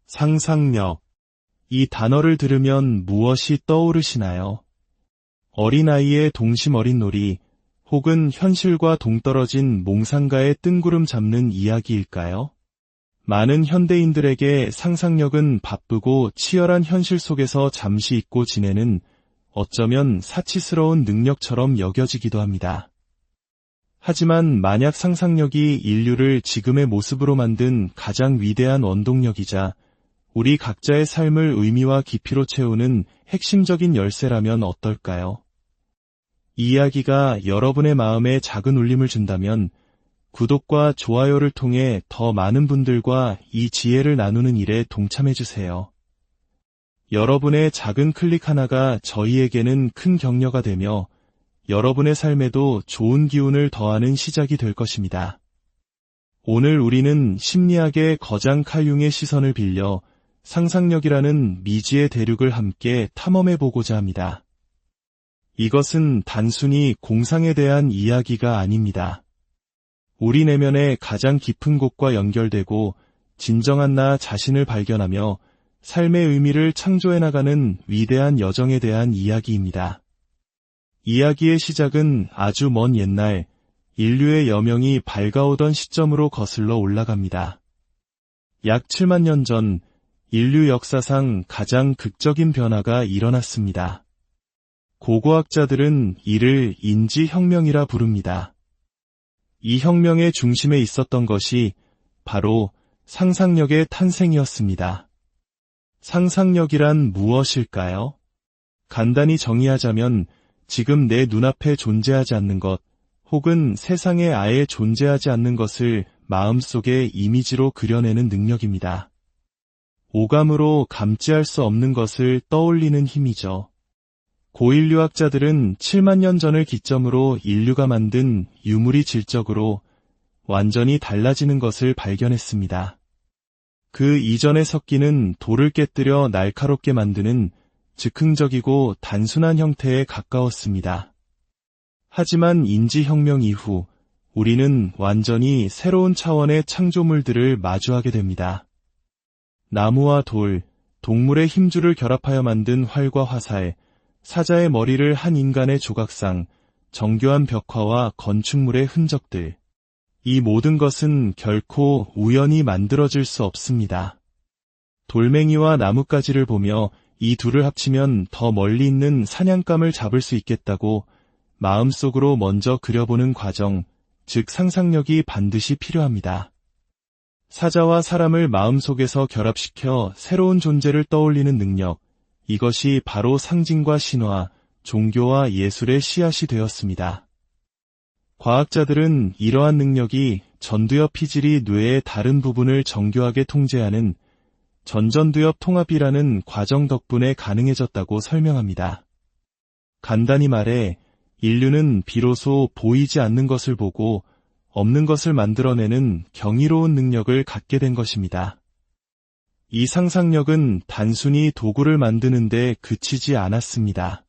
상상력. 이 단어를 들으면 무엇이 떠오르시나요? 어린아이의 동심 어린 놀이, 혹은 현실과 동떨어진 몽상가의 뜬구름 잡는 이야기일까요? 많은 현대인들에게 상상력은 바쁘고 치열한 현실 속에서 잠시 잊고 지내는 어쩌면 사치스러운 능력처럼 여겨지기도 합니다. 하지만 만약 상상력이 인류를 지금의 모습으로 만든 가장 위대한 원동력이자 우리 각자의 삶을 의미와 깊이로 채우는 핵심적인 열쇠라면 어떨까요? 이 이야기가 여러분의 마음에 작은 울림을 준다면 구독과 좋아요를 통해 더 많은 분들과 이 지혜를 나누는 일에 동참해주세요. 여러분의 작은 클릭 하나가 저희에게는 큰 격려가 되며 여러분의 삶에도 좋은 기운을 더하는 시작이 될 것입니다. 오늘 우리는 심리학의 거장 칼융의 시선을 빌려 상상력이라는 미지의 대륙을 함께 탐험해보고자 합니다. 이것은 단순히 공상에 대한 이야기가 아닙니다. 우리 내면의 가장 깊은 곳과 연결되고 진정한 나 자신을 발견하며 삶의 의미를 창조해나가는 위대한 여정에 대한 이야기입니다. 이야기의 시작은 아주 먼 옛날 인류의 여명이 밝아오던 시점으로 거슬러 올라갑니다. 약 7만 년 전 인류 역사상 가장 극적인 변화가 일어났습니다. 고고학자들은 이를 인지혁명이라 부릅니다. 이 혁명의 중심에 있었던 것이 바로 상상력의 탄생이었습니다. 상상력이란 무엇일까요? 간단히 정의하자면 지금 내 눈앞에 존재하지 않는 것, 혹은 세상에 아예 존재하지 않는 것을 마음속에 이미지로 그려내는 능력입니다. 오감으로 감지할 수 없는 것을 떠올리는 힘이죠. 고인류학자들은 7만 년 전을 기점으로 인류가 만든 유물이 질적으로 완전히 달라지는 것을 발견했습니다. 그 이전의 석기는 돌을 깨뜨려 날카롭게 만드는 즉흥적이고 단순한 형태에 가까웠습니다. 하지만 인지혁명 이후 우리는 완전히 새로운 차원의 창조물들을 마주하게 됩니다. 나무와 돌, 동물의 힘줄을 결합하여 만든 활과 화살, 사자의 머리를 한 인간의 조각상, 정교한 벽화와 건축물의 흔적들. 이 모든 것은 결코 우연히 만들어질 수 없습니다. 돌멩이와 나뭇가지를 보며 이 둘을 합치면 더 멀리 있는 사냥감을 잡을 수 있겠다고 마음속으로 먼저 그려보는 과정, 즉 상상력이 반드시 필요합니다. 사자와 사람을 마음속에서 결합시켜 새로운 존재를 떠올리는 능력, 이것이 바로 상징과 신화, 종교와 예술의 씨앗이 되었습니다. 과학자들은 이러한 능력이 전두엽 피질이 뇌의 다른 부분을 정교하게 통제하는 전전두엽 통합이라는 과정 덕분에 가능해졌다고 설명합니다. 간단히 말해 인류는 비로소 보이지 않는 것을 보고 없는 것을 만들어내는 경이로운 능력을 갖게 된 것입니다. 이 상상력은 단순히 도구를 만드는 데 그치지 않았습니다.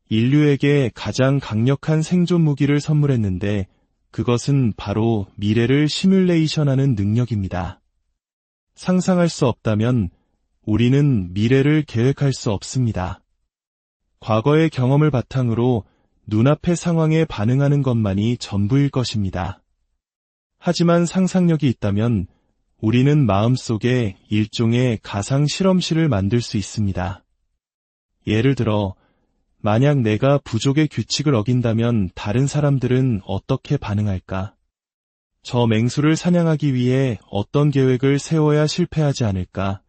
인류에게 가장 강력한 생존 무기를 선물했는데 그것은 바로 미래를 시뮬레이션하는 능력입니다. 상상할 수 없다면 우리는 미래를 계획할 수 없습니다. 과거의 경험을 바탕으로 눈앞의 상황에 반응하는 것만이 전부일 것입니다. 하지만 상상력이 있다면 우리는 마음속에 일종의 가상 실험실을 만들 수 있습니다. 예를 들어, 만약 내가 부족의 규칙을 어긴다면 다른 사람들은 어떻게 반응할까? 저 맹수를 사냥하기 위해 어떤 계획을 세워야 실패하지 않을까?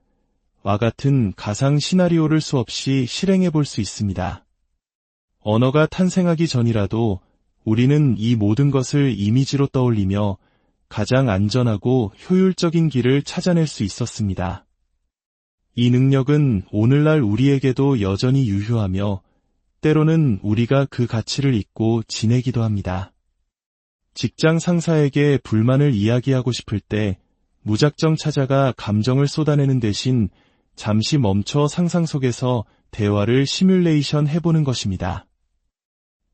와 같은 가상 시나리오를 수없이 실행해 볼 수 있습니다. 언어가 탄생하기 전이라도 우리는 이 모든 것을 이미지로 떠올리며 가장 안전하고 효율적인 길을 찾아낼 수 있었습니다. 이 능력은 오늘날 우리에게도 여전히 유효하며 때로는 우리가 그 가치를 잊고 지내기도 합니다. 직장 상사에게 불만을 이야기하고 싶을 때 무작정 찾아가 감정을 쏟아내는 대신 잠시 멈춰 상상 속에서 대화를 시뮬레이션 해보는 것입니다.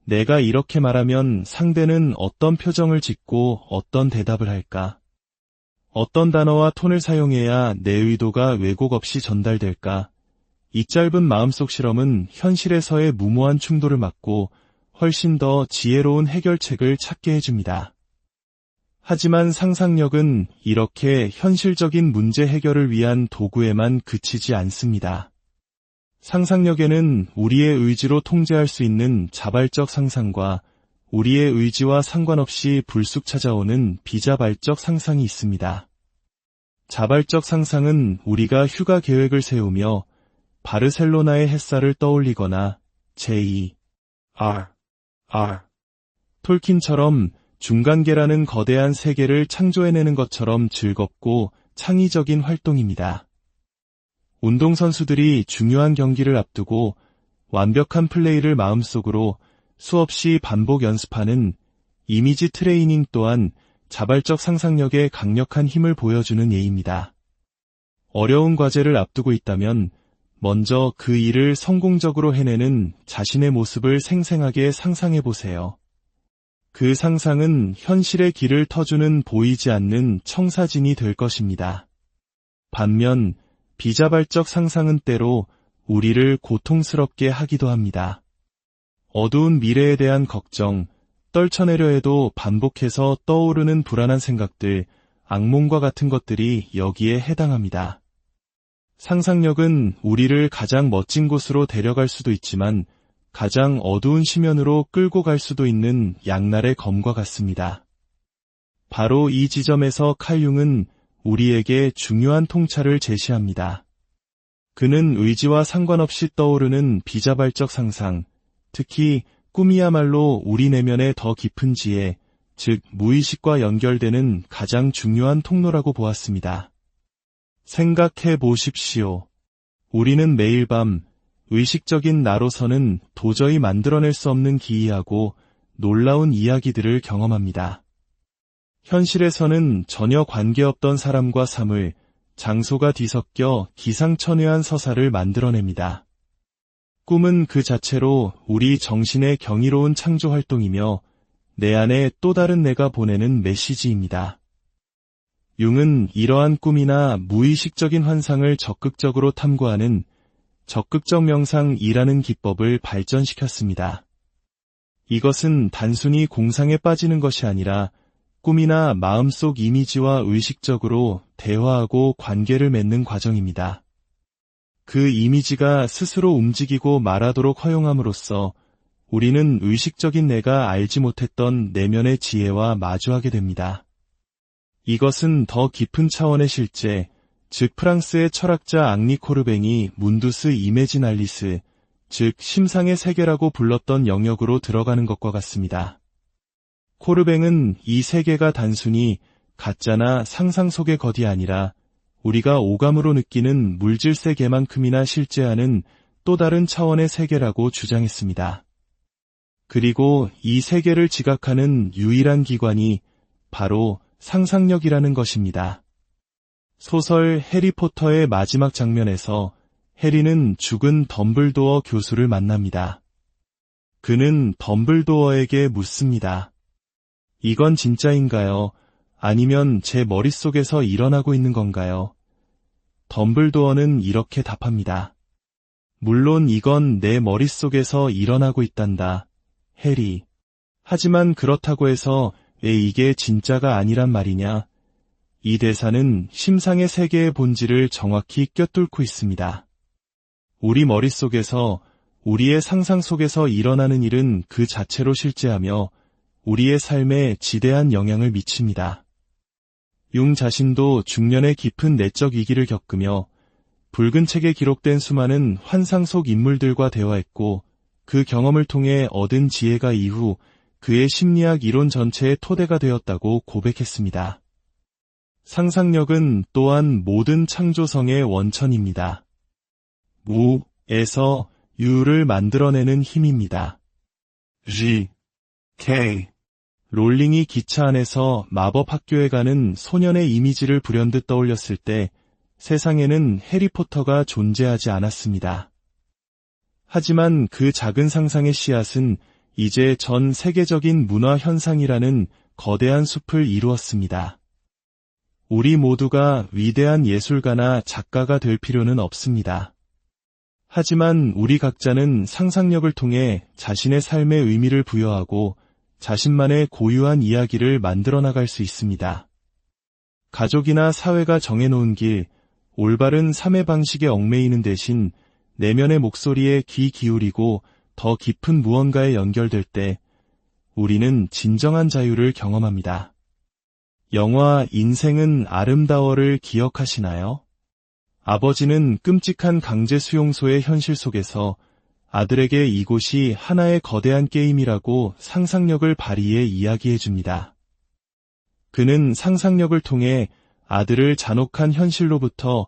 내가 이렇게 말하면 상대는 어떤 표정을 짓고 어떤 대답을 할까? 어떤 단어와 톤을 사용해야 내 의도가 왜곡 없이 전달될까? 이 짧은 마음속 실험은 현실에서의 무모한 충돌을 막고 훨씬 더 지혜로운 해결책을 찾게 해줍니다. 하지만 상상력은 이렇게 현실적인 문제 해결을 위한 도구에만 그치지 않습니다. 상상력에는 우리의 의지로 통제할 수 있는 자발적 상상과 우리의 의지와 상관없이 불쑥 찾아오는 비자발적 상상이 있습니다. 자발적 상상은 우리가 휴가 계획을 세우며 바르셀로나의 햇살을 떠올리거나 J.R.R. 톨킨처럼 중간계라는 거대한 세계를 창조해내는 것처럼 즐겁고 창의적인 활동입니다. 운동선수들이 중요한 경기를 앞두고 완벽한 플레이를 마음속으로 수없이 반복 연습하는 이미지 트레이닝 또한 자발적 상상력의 강력한 힘을 보여주는 예입니다. 어려운 과제를 앞두고 있다면 먼저 그 일을 성공적으로 해내는 자신의 모습을 생생하게 상상해보세요. 그 상상은 현실의 길을 터주는 보이지 않는 청사진이 될 것입니다. 반면 비자발적 상상은 때로 우리를 고통스럽게 하기도 합니다. 어두운 미래에 대한 걱정, 떨쳐내려 해도 반복해서 떠오르는 불안한 생각들, 악몽과 같은 것들이 여기에 해당합니다. 상상력은 우리를 가장 멋진 곳으로 데려갈 수도 있지만 가장 어두운 심연으로 끌고 갈 수도 있는 양날의 검과 같습니다. 바로 이 지점에서 칼 융은 우리에게 중요한 통찰을 제시합니다. 그는 의지와 상관없이 떠오르는 비자발적 상상, 특히 꿈이야말로 우리 내면의 더 깊은 지혜, 즉 무의식과 연결되는 가장 중요한 통로라고 보았습니다. 생각해 보십시오. 우리는 매일 밤 의식적인 나로서는 도저히 만들어낼 수 없는 기이하고 놀라운 이야기들을 경험합니다. 현실에서는 전혀 관계없던 사람과 사물, 장소가 뒤섞여 기상천외한 서사를 만들어냅니다. 꿈은 그 자체로 우리 정신의 경이로운 창조 활동이며 내 안에 또 다른 내가 보내는 메시지입니다. 융은 이러한 꿈이나 무의식적인 환상을 적극적으로 탐구하는 적극적 명상이라는 기법을 발전시켰습니다. 이것은 단순히 공상에 빠지는 것이 아니라 꿈이나 마음속 이미지와 의식적으로 대화하고 관계를 맺는 과정입니다. 그 이미지가 스스로 움직이고 말하도록 허용함으로써 우리는 의식적인 내가 알지 못했던 내면의 지혜와 마주하게 됩니다. 이것은 더 깊은 차원의 실제, 즉 프랑스의 철학자 앙리 코르뱅이 문두스 이매지날리스, 즉 심상의 세계라고 불렀던 영역으로 들어가는 것과 같습니다. 코르뱅은 이 세계가 단순히 가짜나 상상 속의 것이 아니라 우리가 오감으로 느끼는 물질 세계만큼이나 실제하는 또 다른 차원의 세계라고 주장했습니다. 그리고 이 세계를 지각하는 유일한 기관이 바로 상상력이라는 것입니다. 소설 해리포터의 마지막 장면에서 해리는 죽은 덤블도어 교수를 만납니다. 그는 덤블도어에게 묻습니다. 이건 진짜인가요? 아니면 제 머릿속에서 일어나고 있는 건가요? 덤블도어는 이렇게 답합니다. 물론 이건 내 머릿속에서 일어나고 있단다, 해리. 하지만 그렇다고 해서 왜 이게 진짜가 아니란 말이냐? 이 대사는 심상의 세계의 본질을 정확히 꿰뚫고 있습니다. 우리 머릿속에서, 우리의 상상 속에서 일어나는 일은 그 자체로 실제하며 우리의 삶에 지대한 영향을 미칩니다. 융 자신도 중년의 깊은 내적 위기를 겪으며 붉은 책에 기록된 수많은 환상 속 인물들과 대화했고 그 경험을 통해 얻은 지혜가 이후 그의 심리학 이론 전체의 토대가 되었다고 고백했습니다. 상상력은 또한 모든 창조성의 원천입니다. 무에서 유를 만들어내는 힘입니다. G, K. 롤링이 기차 안에서 마법 학교에 가는 소년의 이미지를 불현듯 떠올렸을 때 세상에는 해리포터가 존재하지 않았습니다. 하지만 그 작은 상상의 씨앗은 이제 전 세계적인 문화 현상이라는 거대한 숲을 이루었습니다. 우리 모두가 위대한 예술가나 작가가 될 필요는 없습니다. 하지만 우리 각자는 상상력을 통해 자신의 삶에 의미를 부여하고 자신만의 고유한 이야기를 만들어 나갈 수 있습니다. 가족이나 사회가 정해놓은 길, 올바른 삶의 방식에 얽매이는 대신 내면의 목소리에 귀 기울이고 더 깊은 무언가에 연결될 때 우리는 진정한 자유를 경험합니다. 영화 인생은 아름다워를 기억하시나요? 아버지는 끔찍한 강제 수용소의 현실 속에서 아들에게 이곳이 하나의 거대한 게임이라고 상상력을 발휘해 이야기해줍니다. 그는 상상력을 통해 아들을 잔혹한 현실로부터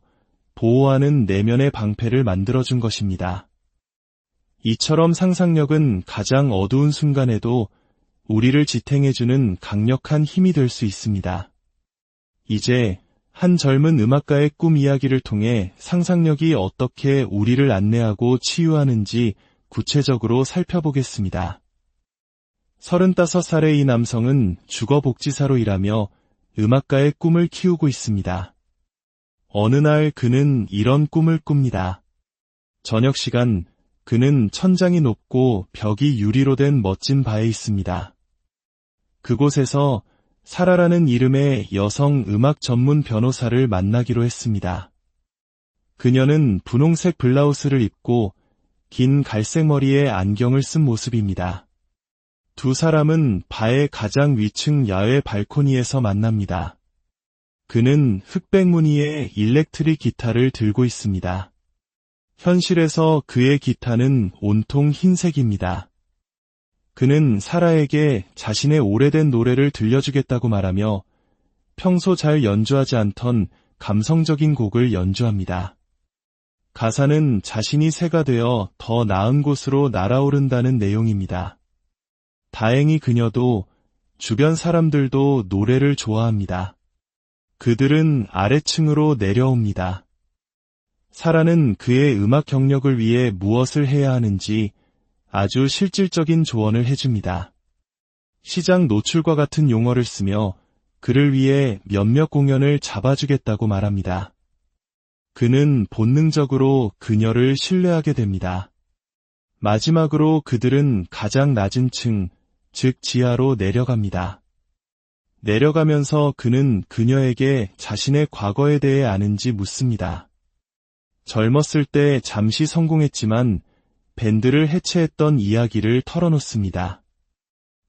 보호하는 내면의 방패를 만들어준 것입니다. 이처럼 상상력은 가장 어두운 순간에도 우리를 지탱해주는 강력한 힘이 될 수 있습니다. 이제 한 젊은 음악가의 꿈 이야기를 통해 상상력이 어떻게 우리를 안내하고 치유하는지 구체적으로 살펴보겠습니다. 35살의 이 남성은 주거복지사로 일하며 음악가의 꿈을 키우고 있습니다. 어느 날 그는 이런 꿈을 꿉니다. 저녁 시간 그는 천장이 높고 벽이 유리로 된 멋진 바에 있습니다. 그곳에서 사라라는 이름의 여성 음악 전문 변호사를 만나기로 했습니다. 그녀는 분홍색 블라우스를 입고 긴 갈색 머리에 안경을 쓴 모습입니다. 두 사람은 바의 가장 위층 야외 발코니에서 만납니다. 그는 흑백 무늬의 일렉트릭 기타를 들고 있습니다. 현실에서 그의 기타는 온통 흰색입니다. 그는 사라에게 자신의 오래된 노래를 들려주겠다고 말하며 평소 잘 연주하지 않던 감성적인 곡을 연주합니다. 가사는 자신이 새가 되어 더 나은 곳으로 날아오른다는 내용입니다. 다행히 그녀도 주변 사람들도 노래를 좋아합니다. 그들은 아래층으로 내려옵니다. 사라는 그의 음악 경력을 위해 무엇을 해야 하는지 아주 실질적인 조언을 해줍니다. 시장 노출과 같은 용어를 쓰며 그를 위해 몇몇 공연을 잡아주겠다고 말합니다. 그는 본능적으로 그녀를 신뢰하게 됩니다. 마지막으로 그들은 가장 낮은 층, 즉 지하로 내려갑니다. 내려가면서 그는 그녀에게 자신의 과거에 대해 아는지 묻습니다. 젊었을 때 잠시 성공했지만 밴드를 해체했던 이야기를 털어놓습니다.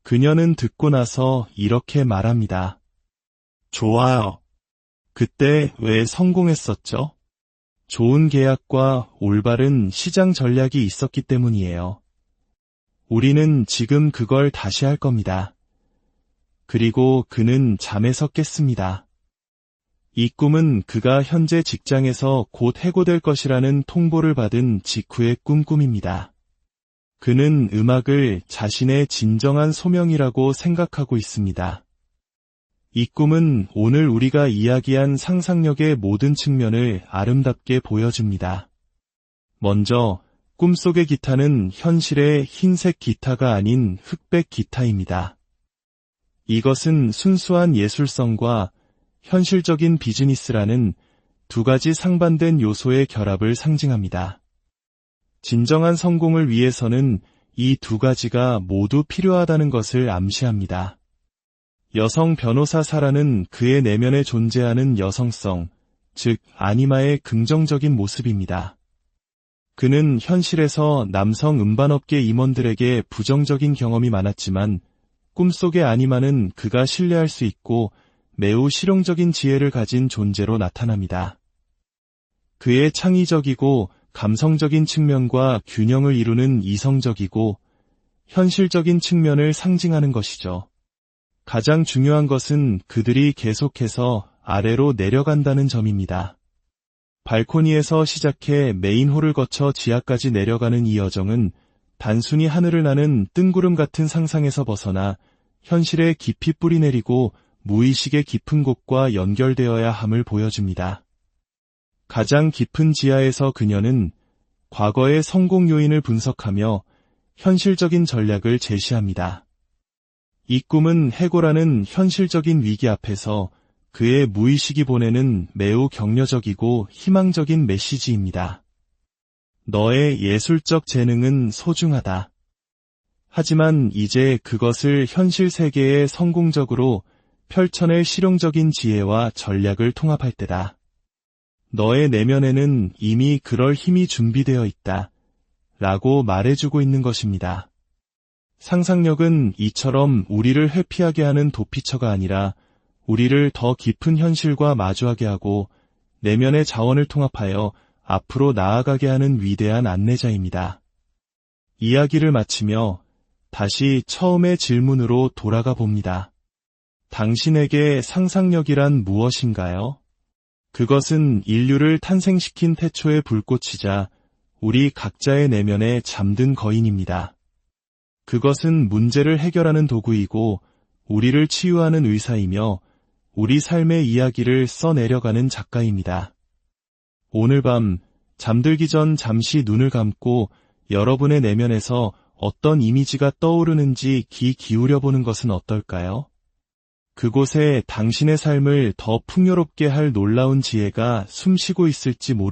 그녀는 듣고 나서 이렇게 말합니다. 좋아요. 그때 왜 성공했었죠? 좋은 계약과 올바른 시장 전략이 있었기 때문이에요. 우리는 지금 그걸 다시 할 겁니다. 그리고 그는 잠에서 깼습니다. 이 꿈은 그가 현재 직장에서 곧 해고될 것이라는 통보를 받은 직후의 꿈입니다. 그는 음악을 자신의 진정한 소명이라고 생각하고 있습니다. 이 꿈은 오늘 우리가 이야기한 상상력의 모든 측면을 아름답게 보여줍니다. 먼저 꿈속의 기타는 현실의 흰색 기타가 아닌 흑백 기타입니다. 이것은 순수한 예술성과 현실적인 비즈니스라는 두 가지 상반된 요소의 결합을 상징합니다. 진정한 성공을 위해서는 이 두 가지가 모두 필요하다는 것을 암시합니다. 여성 변호사 사라는 그의 내면에 존재하는 여성성, 즉 아니마의 긍정적인 모습입니다. 그는 현실에서 남성 음반업계 임원들에게 부정적인 경험이 많았지만 꿈속의 아니마는 그가 신뢰할 수 있고 매우 실용적인 지혜를 가진 존재로 나타납니다. 그의 창의적이고 감성적인 측면과 균형을 이루는 이성적이고 현실적인 측면을 상징하는 것이죠. 가장 중요한 것은 그들이 계속해서 아래로 내려간다는 점입니다. 발코니에서 시작해 메인홀을 거쳐 지하까지 내려가는 이 여정은 단순히 하늘을 나는 뜬구름 같은 상상에서 벗어나 현실에 깊이 뿌리내리고 무의식의 깊은 곳과 연결되어야 함을 보여줍니다. 가장 깊은 지하에서 그녀는 과거의 성공 요인을 분석하며 현실적인 전략을 제시합니다. 이 꿈은 해고라는 현실적인 위기 앞에서 그의 무의식이 보내는 매우 격려적이고 희망적인 메시지입니다. 너의 예술적 재능은 소중하다. 하지만 이제 그것을 현실 세계에 성공적으로 펼쳐낼 실용적인 지혜와 전략을 통합할 때다. 너의 내면에는 이미 그럴 힘이 준비되어 있다. 라고 말해주고 있는 것입니다. 상상력은 이처럼 우리를 회피하게 하는 도피처가 아니라 우리를 더 깊은 현실과 마주하게 하고 내면의 자원을 통합하여 앞으로 나아가게 하는 위대한 안내자입니다. 이야기를 마치며 다시 처음의 질문으로 돌아가 봅니다. 당신에게 상상력이란 무엇인가요? 그것은 인류를 탄생시킨 태초의 불꽃이자 우리 각자의 내면에 잠든 거인입니다. 그것은 문제를 해결하는 도구이고 우리를 치유하는 의사이며 우리 삶의 이야기를 써내려가는 작가입니다. 오늘 밤 잠들기 전 잠시 눈을 감고 여러분의 내면에서 어떤 이미지가 떠오르는지 귀 기울여보는 것은 어떨까요? 그곳에 당신의 삶을 더 풍요롭게 할 놀라운 지혜가 숨쉬고 있을지 모릅니다.